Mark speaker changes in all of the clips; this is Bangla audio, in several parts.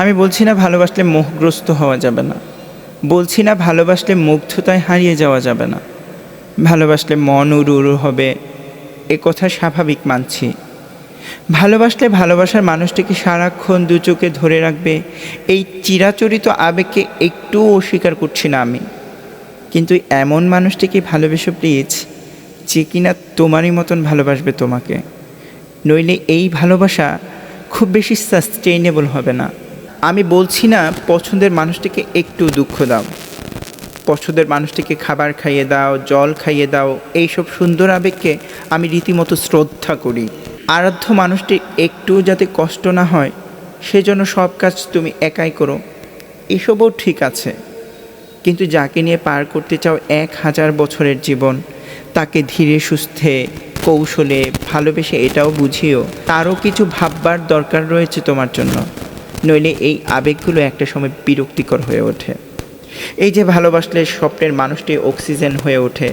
Speaker 1: আমি বলছি না ভালোবাসলে মোহগ্রস্ত হওয়া যাবে না, বলছি না ভালোবাসলে মুগ্ধতায় হারিয়ে যাওয়া যাবে না। ভালোবাসলে মন উড়ু হবে, এ কথা স্বাভাবিক মানছি। ভালোবাসলে ভালোবাসার মানুষটিকে সারাক্ষণ দু চোখে ধরে রাখবে, এই চিরাচরিত আবেগকে একটুও অস্বীকার করছি না আমি। কিন্তু এমন মানুষটিকে ভালোবেসো প্লিজ, যে কিনা তোমারই মতন ভালোবাসবে তোমাকে। নইলে এই ভালোবাসা খুব বেশি সাস্টেইনেবল হবে না। আমি বলছি না পছন্দের মানুষটিকে একটু দুঃখ দাও, পছন্দের মানুষটিকে খাবার খাইয়ে দাও, জল খাইয়ে দাও, এইসব সুন্দর আবেগকে আমি রীতিমতো শ্রদ্ধা করি। আরাধ্য মানুষটি একটু যাতে কষ্ট না হয় সেজন্য সব কাজ তুমি একাই করো, এসবও ঠিক আছে। কিন্তু যাকে নিয়ে পার করতে চাও 1000 বছরের জীবন, তাকে ধীরে সুস্থে কৌশলে ভালোবেসে এটাও বুঝিও তারও কিছু ভাববার দরকার রয়েছে তোমার জন্য। নইলে এই আবেগগুলো একটা সময় বিরক্তিকর হয়ে ওঠে। এই যে ভালোবাসলে স্বপ্নের মানুষটি অক্সিজেন হয়ে ওঠে,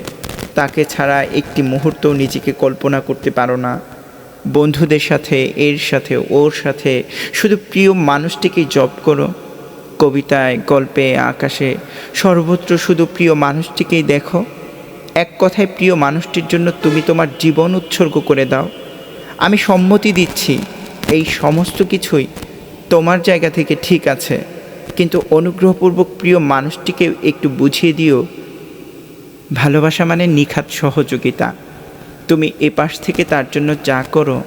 Speaker 1: তাকে ছাড়া একটি মুহূর্তও নিজেকে কল্পনা করতে পারো না। বন্ধুদের সাথে, এর সাথে, ওর সাথে শুধু প্রিয় মানুষটিকেই জপ করো। কবিতায়, গল্পে, আকাশে, সর্বত্র শুধু প্রিয় মানুষটিকেই দেখো। এক কথায় প্রিয় মানুষটির জন্য তুমি তোমার জীবন উৎসর্গ করে দাও। আমি সম্মতি দিচ্ছি এই সমস্ত কিছুই তোমার জায়গা থেকে ঠিক আছে, কিন্তু অনুগ্রহপূর্বক প্রিয় মানুষটিকে একটু বুঝিয়ে দিও ভালোবাসা মানে নিখাত সহযোগিতা। তুমি এপাশ থেকে তার জন্য যা করো,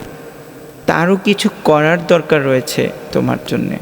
Speaker 1: তারও কিছু করার দরকার রয়েছে তোমার জন্যে।